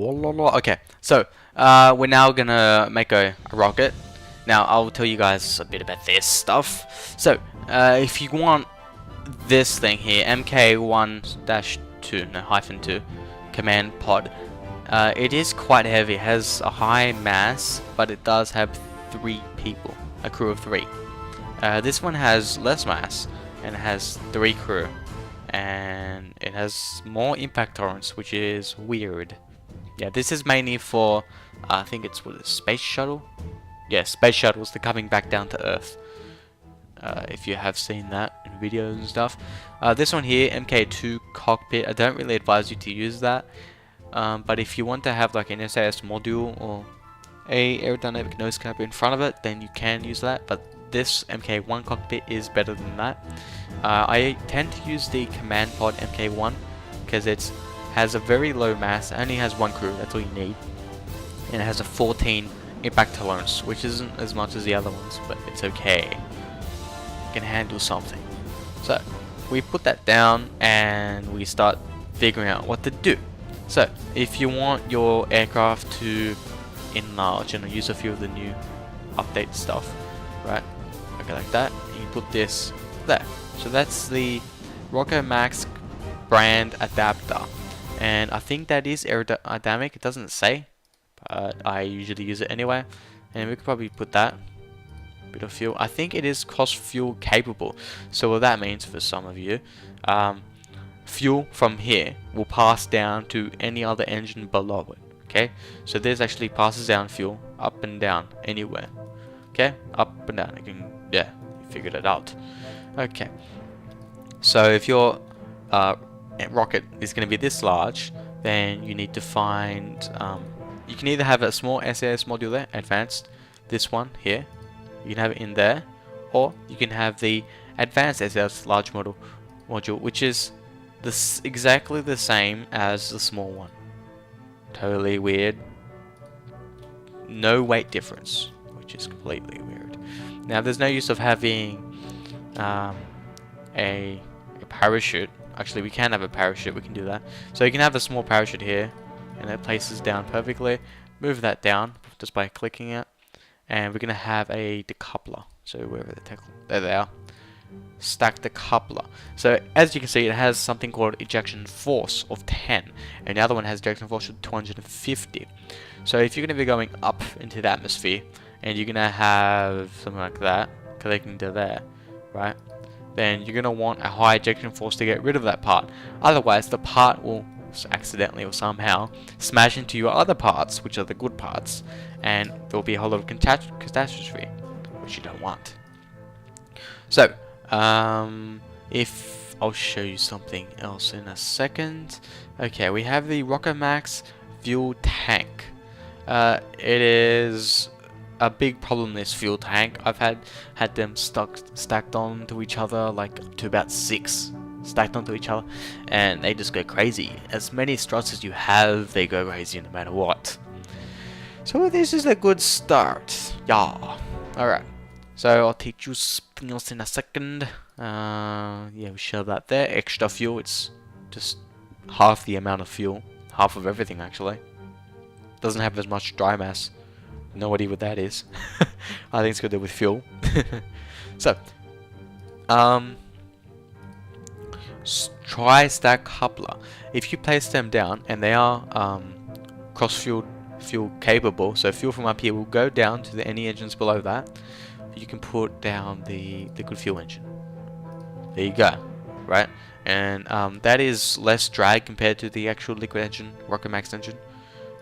Okay, so we're now gonna make a rocket. Now I'll tell you guys a bit about this stuff. So if you want this thing here, MK1-2, no -2 command pod, it is quite heavy. It has a high mass, but it does have 3 people, a crew of 3. This one has less mass and it has 3 crew, and it has more impact tolerance, which is weird. Yeah, this is mainly for I think it's what, a space shuttle. Yeah, space shuttles. They're coming back down to Earth. If you have seen that in videos and stuff. This one here, MK2 cockpit. I don't really advise you to use that. But if you want to have like an SAS module or a aerodynamic nose cap in front of it, then you can use that. But this MK1 cockpit is better than that. I tend to use the command pod MK1 because it has a very low mass, only has 1 crew, that's all you need, and it has a 14 impact tolerance, which isn't as much as the other ones, but it's okay. It can handle something. So we put that down and we start figuring out what to do. So if you want your aircraft to enlarge and use a few of the new update stuff, right? Okay, like that, and you put this there. So that's the Rockomax brand adapter, and I think that is aerodynamic. It doesn't say, but I usually use it anyway. And we could probably put that bit of fuel. I think it is cross fuel capable. So what that means for some of you, fuel from here will pass down to any other engine below it. Okay, so this actually passes down fuel up and down anywhere. Okay, up and down. You can, yeah, you figured it out. Okay, so if your rocket is going to be this large, then you need to find, you can either have a small SAS module there, advanced, this one here, you can have it in there, or you can have the advanced SAS large module, which is exactly the same as the small one. Totally weird. No weight difference, which is completely weird. Now there's no use of having a parachute. Actually, we can have a parachute, we can do that. So you can have a small parachute here, and it places down perfectly. Move that down just by clicking it, and we're gonna have a decoupler. So wherever there they are. Stack decoupler. So as you can see, it has something called ejection force of 10, and the other one has ejection force of 250. So if you're gonna be going up into the atmosphere, and you're gonna have something like that connecting to there, right? Then you're gonna want a high ejection force to get rid of that part. Otherwise, the part will accidentally or somehow smash into your other parts, which are the good parts, and there'll be a whole lot of catastrophe, which you don't want. So, if I'll show you something else in a second. Okay, we have the Rockomax fuel tank. It is a big problem, this fuel tank. I've had them stacked onto each other, like to about 6 stacked onto each other, and they just go crazy. As many struts as you have, they go crazy no matter what. So this is a good start. Yeah. Alright. So I'll teach you something else in a second. Yeah, we show that there. Extra fuel. It's just half the amount of fuel. Half of everything, actually. Doesn't have as much dry mass. No idea what that is. I think it's got to do with fuel. So, tri-stack coupler. If you place them down, and they are cross-fuel capable, so fuel from up here will go down to any engines below that. You can put down the liquid fuel engine. There you go, right? And that is less drag compared to the actual liquid engine, Rockomax engine,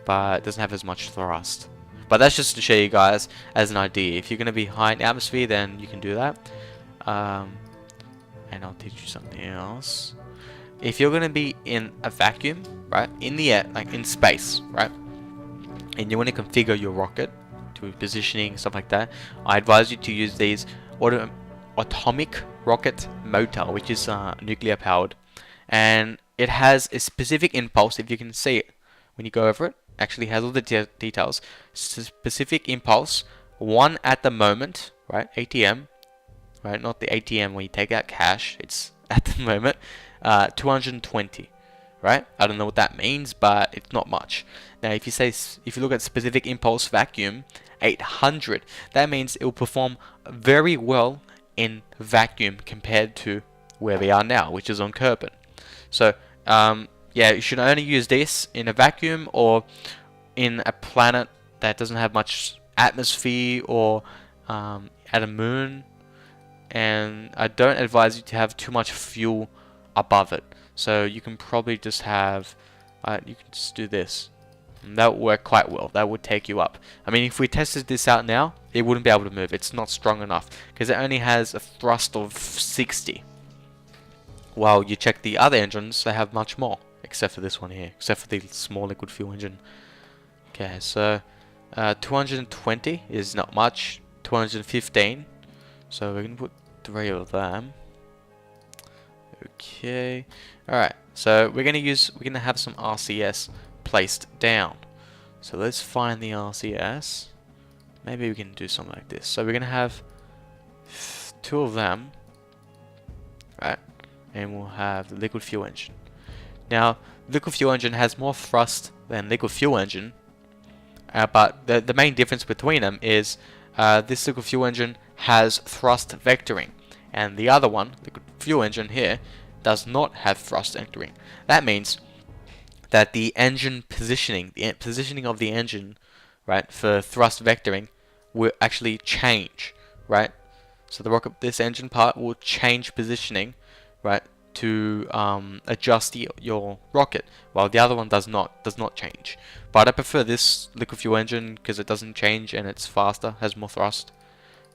but it doesn't have as much thrust. But that's just to show you guys as an idea. If you're going to be high in atmosphere, then you can do that. And I'll teach you something else. If you're going to be in a vacuum, right, in the air, like in space, right, and you want to configure your rocket to positioning, stuff like that, I advise you to use these atomic rocket motor, which is nuclear powered, and it has a specific impulse. If you can see it when you go over it, actually has all the details. Specific impulse, 1 at the moment, right? ATM, right? Not the ATM when you take out cash. It's at the moment 220, right? I don't know what that means, but it's not much. Now, if you look at specific impulse vacuum, 800, that means it will perform very well in vacuum compared to where we are now, which is on Kerbin. So, yeah, you should only use this in a vacuum or in a planet that doesn't have much atmosphere, or at a moon. And I don't advise you to have too much fuel above it. So you can probably just have, you can just do this. And that would work quite well. That would take you up. I mean, if we tested this out now, it wouldn't be able to move. It's not strong enough because it only has a thrust of 60. While you check the other engines, they have much more, except for this one here, except for the small liquid fuel engine. Okay, so 220 is not much. 215. So we're gonna put 3 of them. Okay. Alright, so we're gonna have some RCS placed down. So let's find the RCS. Maybe we can do something like this. So we're gonna have 2 of them. Right? And we'll have the liquid fuel engine. Now, liquid fuel engine has more thrust than liquid fuel engine. But the main difference between them is this liquid fuel engine has thrust vectoring, and the other one, the fuel engine here, does not have thrust vectoring. That means that the engine positioning, the positioning of the engine, right, for thrust vectoring will actually change, right? So this engine part will change positioning, right, to adjust your rocket, while the other one does not change. But I prefer this liquid fuel engine because it doesn't change and it's faster, has more thrust.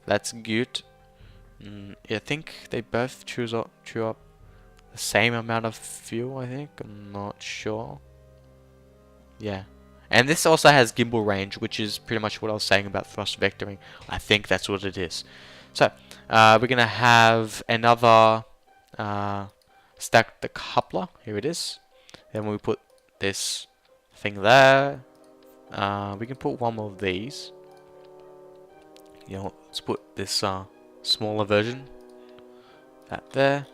That's good. I think they both chew up the same amount of fuel, I think. I'm not sure. Yeah. And this also has gimbal range, which is pretty much what I was saying about thrust vectoring. I think that's what it is. So, we're going to have another stack the coupler. Here it is. Then we put this thing there. We can put one more of these. You know, let's put this smaller version. That there.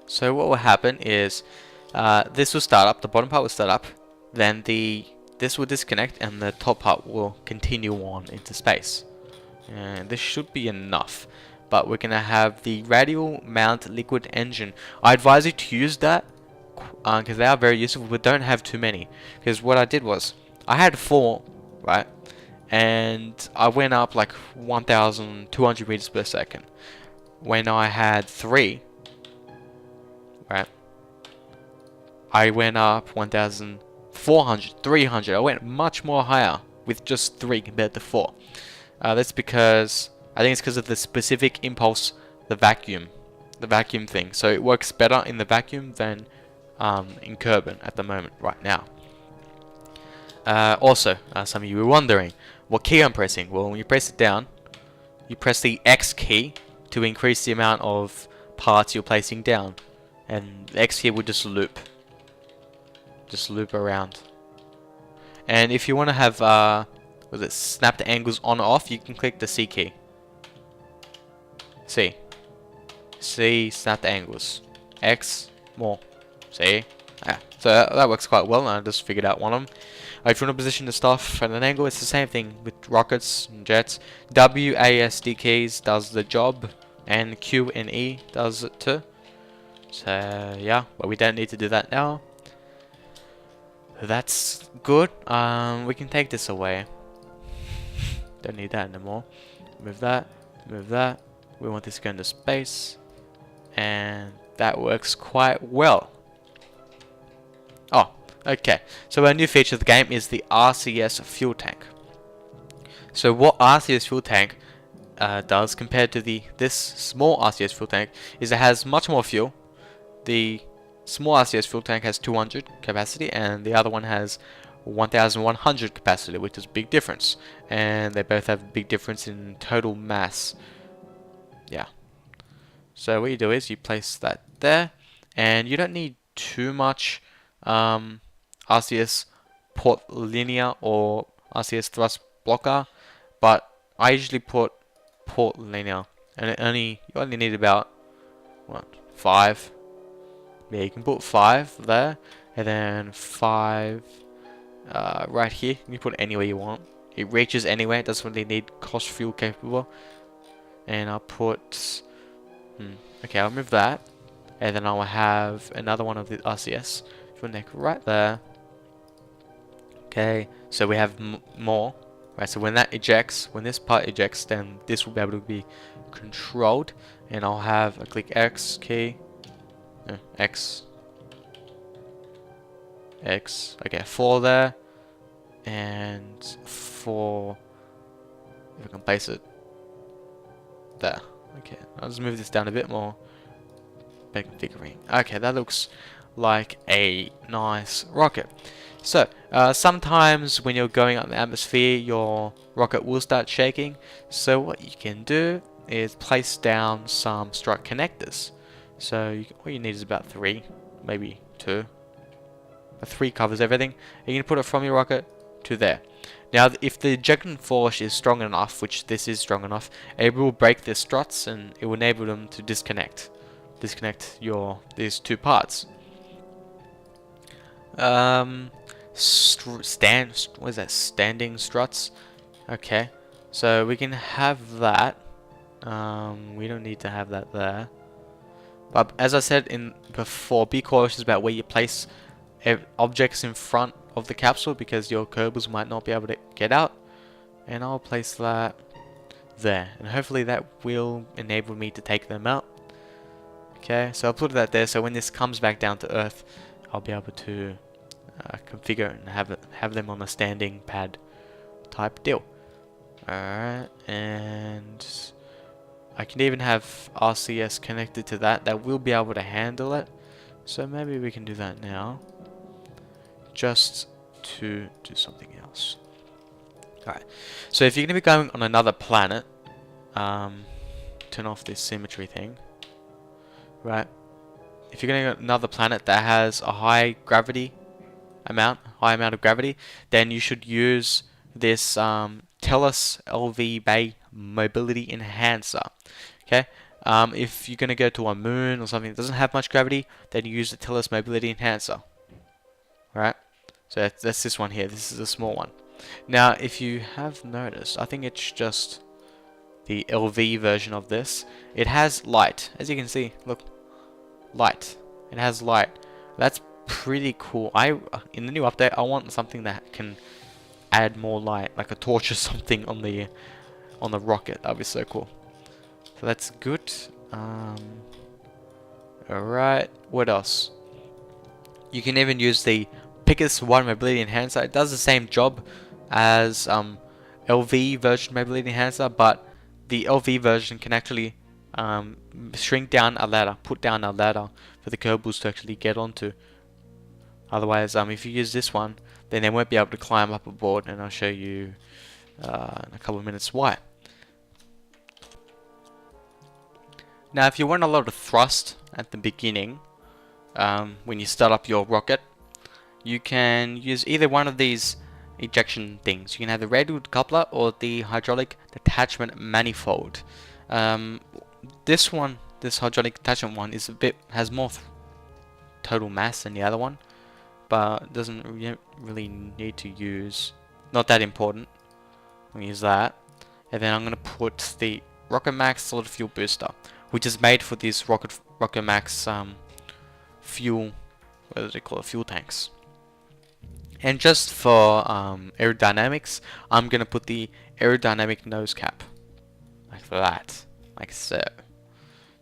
So what will happen is this will start up. The bottom part will start up. Then this will disconnect, and the top part will continue on into space. And this should be enough. But we're gonna have the radial mount liquid engine. I advise you to use that because they are very useful, but don't have too many. Because what I did was I had 4, right? And I went up like 1,200 meters per second. When I had 3, right, I went up 1,400, 300. I went much more higher with just 3 compared to 4. That's because I think it's because of the specific impulse, the vacuum thing. So it works better in the vacuum than in Kerbin at the moment, right now. Also, some of you were wondering what key I'm pressing. Well, when you press it down, you press the X key to increase the amount of parts you're placing down, and the X key will just loop around. And if you want to have snap the angles on or off, you can click the C key. C, snap the angles. X, more. See? So that works quite well, and I just figured out one of them. If you want to position the stuff at an angle, it's the same thing with rockets and jets. W, A, S, D keys does the job, and Q and E does it too. So yeah, but we don't need to do that now. That's good. We can take this away. Don't need that anymore. Move that, move that. We want this to go into space, and that works quite well. Oh, okay. So our new feature of the game is the RCS fuel tank. So what RCS fuel tank does compared to this small RCS fuel tank is it has much more fuel. The small RCS fuel tank has 200 capacity, and the other one has 1,100 capacity, which is a big difference. And they both have a big difference in total mass. Yeah. So what you do is you place that there, and you don't need too much RCS port linear or RCS thrust blocker, but I usually put port linear, and you only need about 5. Yeah, you can put 5 there, and then 5 right here. You can put it anywhere you want. It reaches anywhere. It doesn't really need cost fuel capable. And I'll put okay, I'll move that, and then I'll have another one of the RCS fuel neck right there. Okay, so we have more. Right, so when that ejects, when this part ejects, then this will be able to be controlled, and I'll have a click X key, X, okay, 4 there, and 4, if I can place it there. Okay, I'll just move this down a bit more. Better configuring. Okay, that looks like a nice rocket. So, sometimes when you're going up in the atmosphere, your rocket will start shaking. So what you can do is place down some strut connectors. So all you need is about 3, maybe 2. But 3 covers everything. And you can put it from your rocket to there. Now, if the ejection force is strong enough, which this is strong enough, it will break the struts and it will enable them to disconnect these 2 parts. What is that? Standing struts. Okay, so we can have that. We don't need to have that there. But as I said before, be cautious about where you place objects in front of the capsule because your Kerbals might not be able to get out. And I'll place that there, and hopefully that will enable me to take them out. Okay, so I'll put that there, so when this comes back down to Earth, I'll be able to configure and have them on a standing pad type deal. Alright, and I can even have RCS connected to that will be able to handle it. So maybe we can do that now, just to do something else. Alright, so if you're going to be going on another planet, turn off this symmetry thing. Right, if you're going to go to another planet that has a high amount of gravity, then you should use this TELUS LV Bay Mobility Enhancer. Okay, if you're going to go to a moon or something that doesn't have much gravity, then you use the TELUS Mobility Enhancer. Right, so that's this one here. This is a small one. Now, if you have noticed, I think it's just the LV version of this. It has light, as you can see. Look, light. It has light. That's pretty cool. In the new update, I want something that can add more light, like a torch or something on the rocket. That'd be so cool. So that's good. Alright, what else? You can even use the Picus 1 Mobility Enhancer. It does the same job as LV version Mobility Enhancer, but the LV version can actually shrink down a ladder, put down a ladder for the Kerbals to actually get onto. Otherwise, if you use this one, then they won't be able to climb up aboard, and I'll show you in a couple of minutes why. Now, if you want a lot of thrust at the beginning, when you start up your rocket, you can use either one of these ejection things. You can have the radial coupler or the hydraulic detachment manifold. This hydraulic detachment one, has more total mass than the other one, but doesn't really need to use. Not that important. I'm gonna use that, and then I'm gonna put the Rocket Max solid fuel booster, which is made for these Rocket Max fuel. What do they call it? Fuel tanks. And just for aerodynamics, I'm gonna put the aerodynamic nose cap, like that, like so.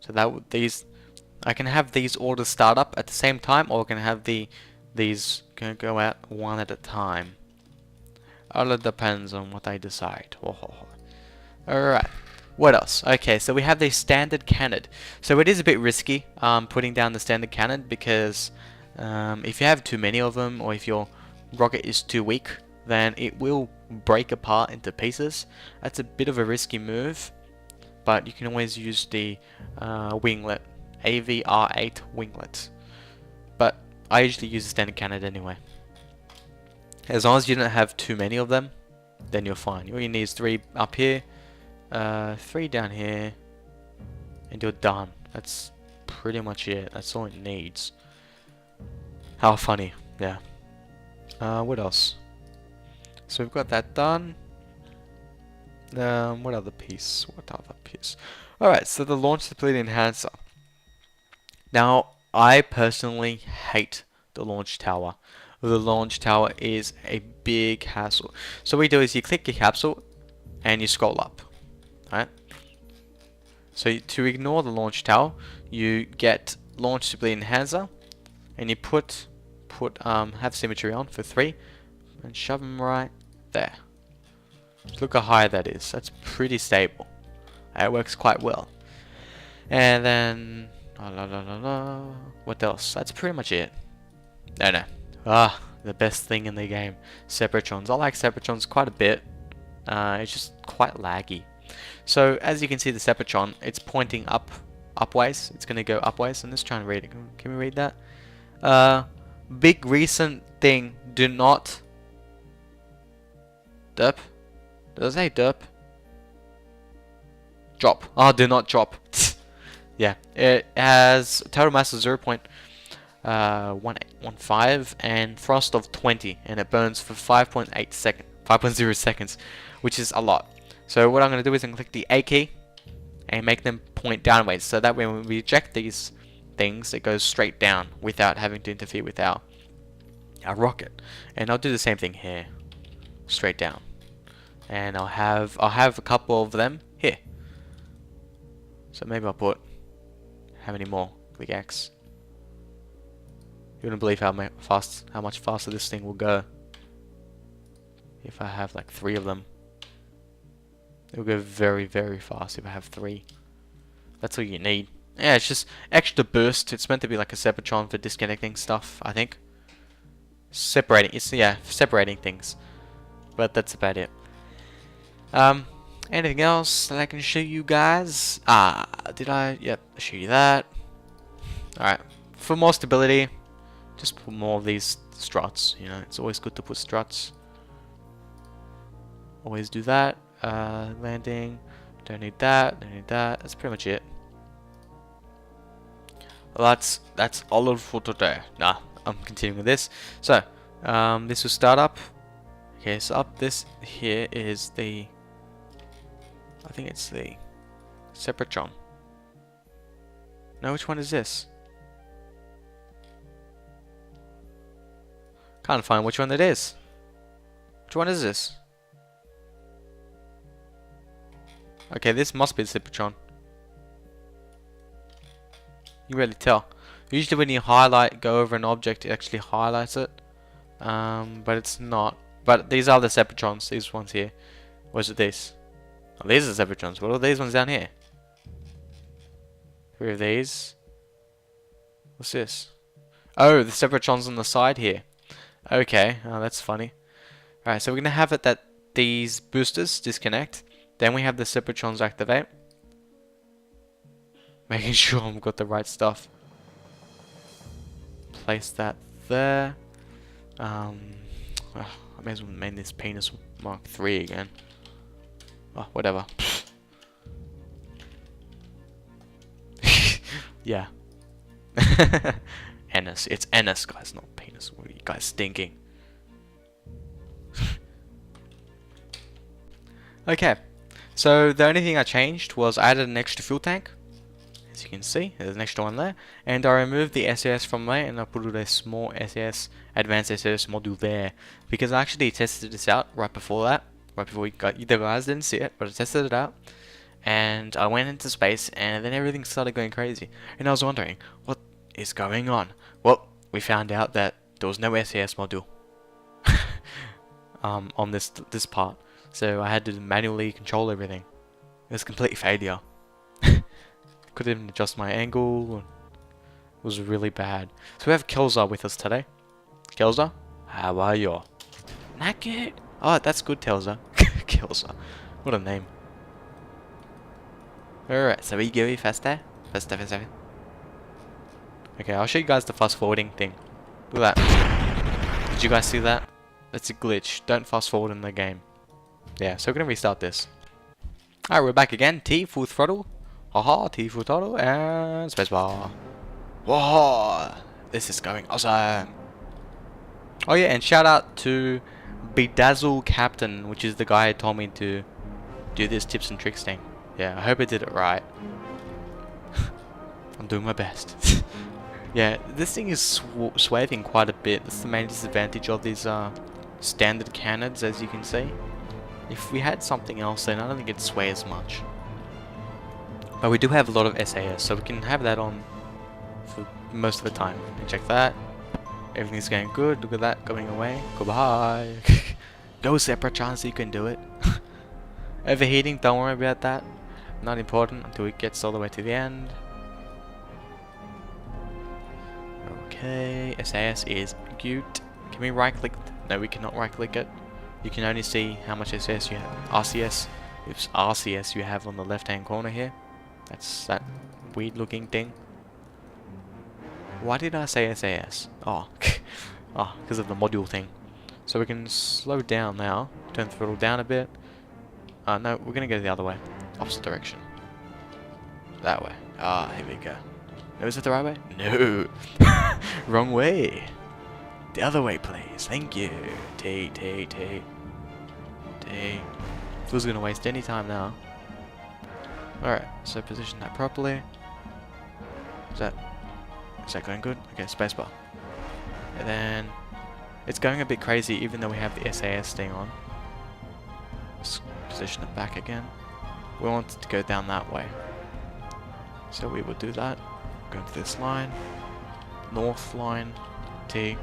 So that I can have these orders start up at the same time, or I can have these gonna go out one at a time. All it depends on what I decide. Alright, what else? Okay, so we have the standard cannon. So it is a bit risky putting down the standard cannon, because if you have too many of them, or if your rocket is too weak, then it will break apart into pieces. That's a bit of a risky move, but you can always use the winglet, AVR8 winglet. But I usually use the standard cannon anyway. As long as you don't have too many of them, then you're fine. All you need is 3 up here, 3 down here, and you're done. That's pretty much it. That's all it needs. How funny. Yeah. What else? So we've got that done. What other piece? What other piece? Alright, so the launch stability enhancer. Now, I personally hate the launch tower. The launch tower is a big hassle. So what you do is you click your capsule and you scroll up. Right? So to ignore the launch tower, you get launch stability enhancer and you have symmetry on for 3 and shove them right there. Look how high that is. That's pretty stable. It works quite well. And then what else? That's pretty much it. No. The best thing in the game. Separatrons. I like separatrons quite a bit. It's just quite laggy. So as you can see, the sepratron, it's pointing upways. It's gonna go upways. I'm just trying to read it. Can we read that? Big recent thing. Do not derp. Does it say derp? Drop. Oh, do not drop. Yeah, it has a total mass of 0.115 and thrust of 20, and it burns for 5.0 seconds, which is a lot. So what I'm going to do is I'm going to click the A key and make them point downwards, so that when we eject these things, it goes straight down without having to interfere with our rocket. And I'll do the same thing here, straight down. And I'll have a couple of them here. So maybe I'll put how many more? Click X. You wouldn't believe how much faster this thing will go if I have like 3 of them. It'll go very, very fast if I have 3. That's all you need. Yeah, it's just extra burst. It's meant to be like a sepratron for disconnecting stuff, I think. Separating things. But that's about it. Anything else that I can show you guys? Did I? Yep, I'll show you that. Alright, for more stability, just put more of these struts. You know, it's always good to put struts. Always do that. Landing, don't need that, don't need that. That's pretty much it. Well, that's all for today. I'm continuing with this. So, this will start up. Okay, so up this here is the, I think it's the sepratron. No, which one is this? Can't find which one it is. Which one is this? Okay, this must be the sepratron. You can really tell. Usually when you go over an object, it actually highlights it. But it's not. But these are the separatrons, these ones here. Or is it this? Oh, these are the separatrons. What are these ones down here? 3 of these. What's this? Oh, the separatrons on the side here. Okay, oh, that's funny. Alright, so we're going to have it that these boosters disconnect. Then we have the separatrons activate. Making sure I've got the right stuff. Place that there. I may as well name this penis Mark 3 again. Oh, whatever. Yeah. Ennis. It's Ennis, guys, not penis. What are you guys thinking? Okay. So the only thing I changed was I added an extra fuel tank. As you can see, there's an extra one there. And I removed the SAS from there and I put a small SAS, advanced SAS module there. Because I actually tested this out right before that. Right before you guys didn't see it, but I tested it out. And I went into space and then everything started going crazy. And I was wondering, what is going on? Well, we found out that there was no SAS module on this part. So I had to manually control everything. It was a complete failure. Couldn't even adjust my angle. It was really bad. So we have Kelza with us today. Kelza, how are you? Not good. Oh, that's good, Kelza. Kelza. What a name. Alright, so we go faster. Faster. Okay, I'll show you guys the fast forwarding thing. Look at that. Did you guys see that? That's a glitch. Don't fast forward in the game. Yeah, so we're gonna restart this. Alright, we're back again. T full throttle. Haha, T full throttle and spacebar. Whoa! This is going awesome. Oh yeah, and shout out to Bedazzle Captain, which is the guy who told me to do this tips and tricks thing. Yeah, I hope I did it right. I'm doing my best. Yeah, this thing is swerving quite a bit. That's the main disadvantage of these standard cannons, as you can see. If we had something else, then I don't think it'd sway as much. But we do have a lot of SAS, so we can have that on for most of the time. And check that. Everything's going good. Look at that going away. Goodbye. Go separatrons, you can do it. Overheating, don't worry about that. Not important until it gets all the way to the end. Okay, SAS is good. Can we right click? No, we cannot right click it. You can only see how much SAS you have. RCS. It's RCS you have on the left hand corner here. That's that weird looking thing. Why did I say SAS? Oh, oh, because of the module thing. So we can slow down now. Turn the throttle down a bit. No, we're gonna go the other way. Opposite direction. That way. Ah, here we go. No, is it the right way? No. Wrong way. The other way, please. Thank you. T. Who's gonna waste any time now? Alright, so position that properly. Is that going good? Okay, spacebar. And then it's going a bit crazy even though we have the SAS thing on. Let's position it back again. We want it to go down that way. So we will do that. Go to this line. North line. T.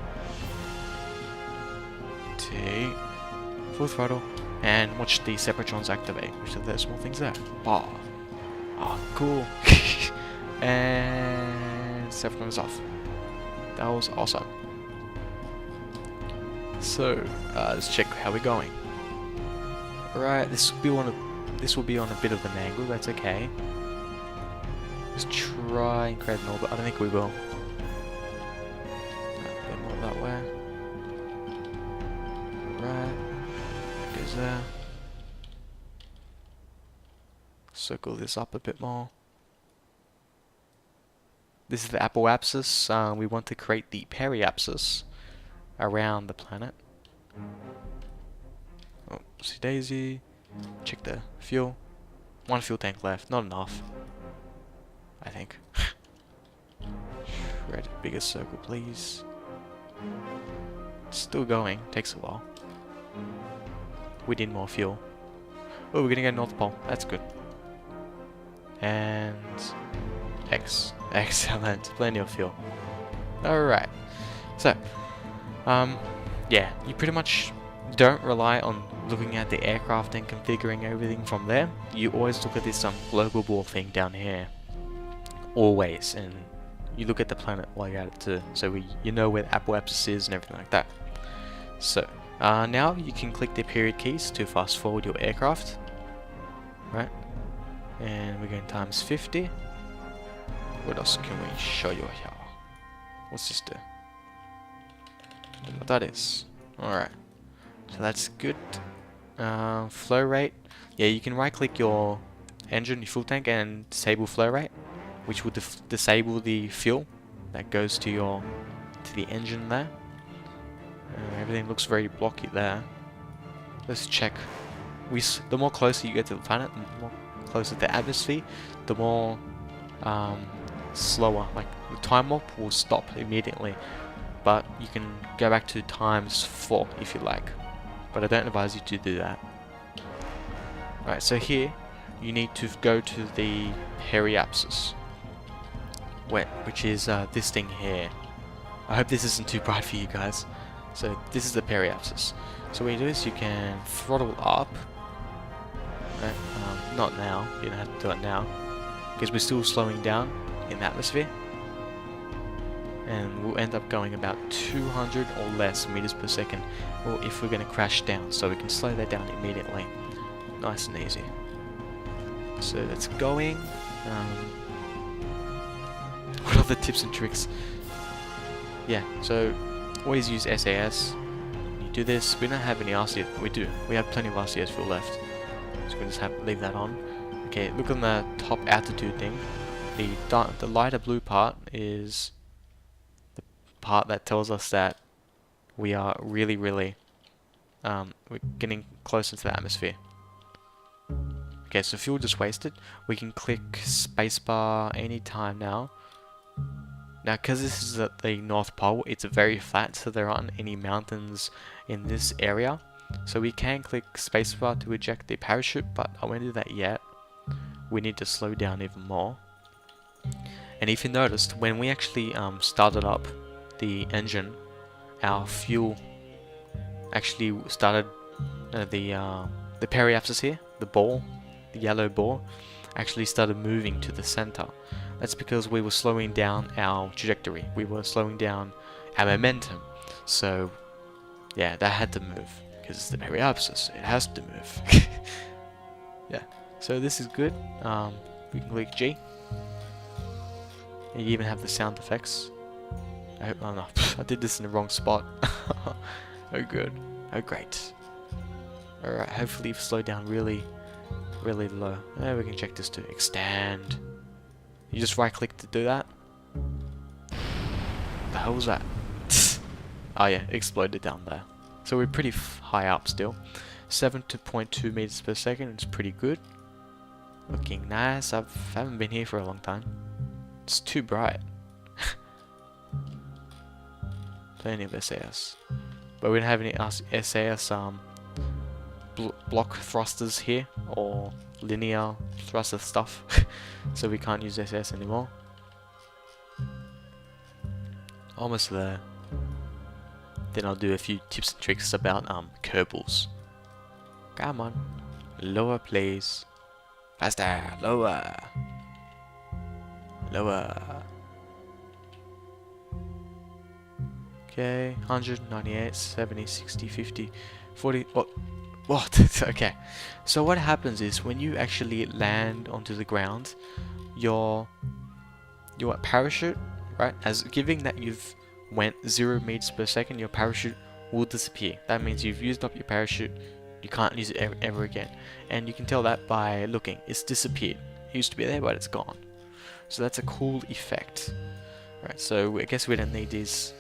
Full throttle. And watch the separatrons activate, which are the small things there. Oh, cool. And separatrons off. That was awesome. So let's check how we're going. Alright, this will be on a bit of an angle. That's okay. Let's try and create an orbit. I don't think we will. A bit more that way. Right. That goes there. Circle this up a bit more. This is the apoapsis. We want to create the periapsis around the planet. Oh, see Daisy. Check the fuel. One fuel tank left. Not enough, I think. Shred a bigger circle, please. It's still going. Takes a while. We need more fuel. Oh, we're gonna go North Pole. That's good. And excellent. Plenty of fuel. Alright. So, yeah, you pretty much don't rely on looking at the aircraft and configuring everything from there. You always look at this global ball thing down here. Always. And you look at the planet while you're at it too. So you know where the apoapsis is and everything like that. So, now you can click the period keys to fast forward your aircraft. Right? And we're going times 50. What else can we show you here? What's this do? Don't know what that is. Alright. So that's good. Flow rate. Yeah, you can right click your engine, your fuel tank, and disable flow rate, which will disable the fuel that goes to the engine there. Everything looks very blocky there. Let's check. The more closer you get to the planet, the more closer to the atmosphere, the more slower. Like the time warp will stop immediately, but you can go back to times 4 if you like. But I don't advise you to do that. Right, so here you need to go to the periapsis, which is this thing here. I hope this isn't too bright for you guys. So this is the periapsis. So what you do is you can throttle up. Right, not now. You don't have to do it now because we're still slowing down in the atmosphere, and we'll end up going about 200 or less meters per second, or if we're going to crash down. So we can slow that down immediately, nice and easy. So that's going. What are the tips and tricks? Yeah, so always use SAS. When you do this, we don't have any RCS. We do. We have plenty of RCS fuel left. So we just leave that on. Okay, look on the top altitude thing. The lighter blue part is the part that tells us that we are really, we're getting closer to the atmosphere. Okay, so fuel just wasted. We can click spacebar anytime now. Now, because this is at the North Pole, it's very flat, so there aren't any mountains in this area. So we can click spacebar to eject the parachute, but I won't do that yet. We need to slow down even more. And if you noticed, when we actually started up the engine, our fuel actually started, the periapsis here, the ball, the yellow ball, actually started moving to the center. That's because we were slowing down our trajectory. We were slowing down our momentum. So, yeah, that had to move. Because it's the periapsis. It has to move. Yeah. So this is good. We can click G. And you even have the sound effects. Oh no, I did this in the wrong spot. Oh good. Oh great. Alright, hopefully you've slowed down really low. We can check this to extend. You just right click to do that. The hell was that? Oh yeah, it exploded down there. So we're pretty high up still. 7.2 meters per second, it's pretty good. Looking nice. I haven't been here for a long time. It's too bright. Plenty of SAS. But we don't have any SAS block thrusters here, or linear thruster stuff. So we can't use SAS anymore. Almost there. Then I'll do a few tips and tricks about Kerbals. Come on. Lower please. Faster. Lower. Lower. Okay. 198, 70, 60, 50, 40. What? Okay. So what happens is when you actually land onto the ground, your parachute, right, as giving that you've went 0 meters per second, your parachute will disappear. That means you've used up your parachute. You can't use it ever again. And you can tell that by looking. It's disappeared. It used to be there, but it's gone. So that's a cool effect. Right, so I guess we don't need these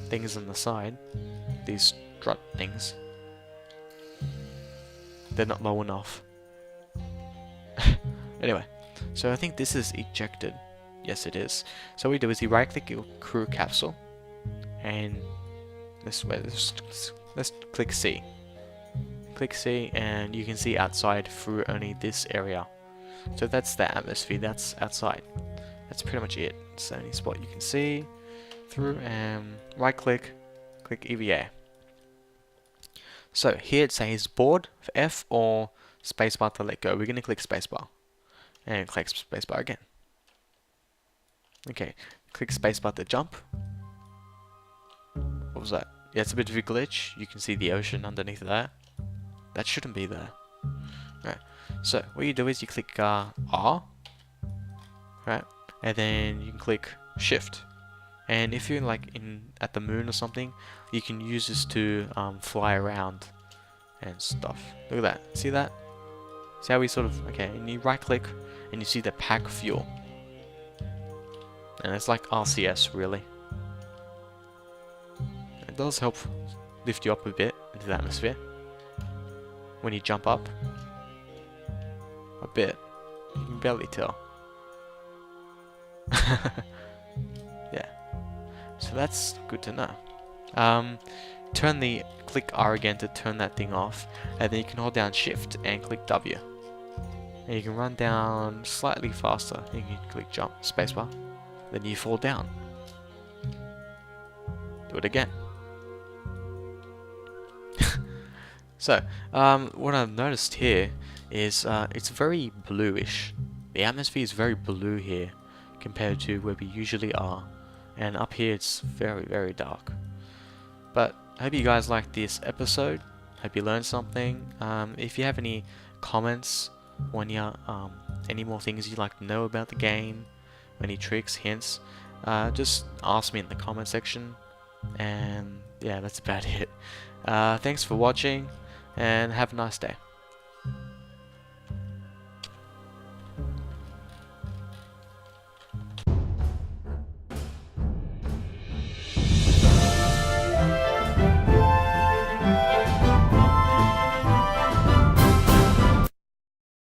things on the side. These strut things. They're not low enough. Anyway, so I think this is ejected. Yes, it is. So what we do is you right click your crew capsule. And let's click C. Click C and you can see outside through only this area. So that's the atmosphere, that's outside. That's pretty much it. It's the only spot you can see through, and right click, click EVA. So here it says board for F or spacebar to let go. We're going to click spacebar. And click spacebar again. Okay, click spacebar to jump. What was that? Yeah, it's a bit of a glitch. You can see the ocean underneath that. That shouldn't be there. Right. So what you do is you click R, right, and then you can click Shift. And if you're like at the moon or something, you can use this to fly around and stuff. Look at that. See that? See how we sort of and you right click and you see the pack fuel. And it's like RCS really. It does help lift you up a bit into the atmosphere. When you jump up a bit, you can barely tell. Yeah, so that's good to know. Click R again to turn that thing off, and then you can hold down Shift and click W, and you can run down slightly faster. You can click jump, spacebar, then you fall down. Do it again. So, what I've noticed here is it's very bluish. The atmosphere is very blue here compared to where we usually are. And up here it's very, very dark. But I hope you guys liked this episode. Hope you learned something. If you have any comments or any more things you'd like to know about the game, any tricks, hints, just ask me in the comment section. And yeah, that's about it. Thanks for watching. And have a nice day.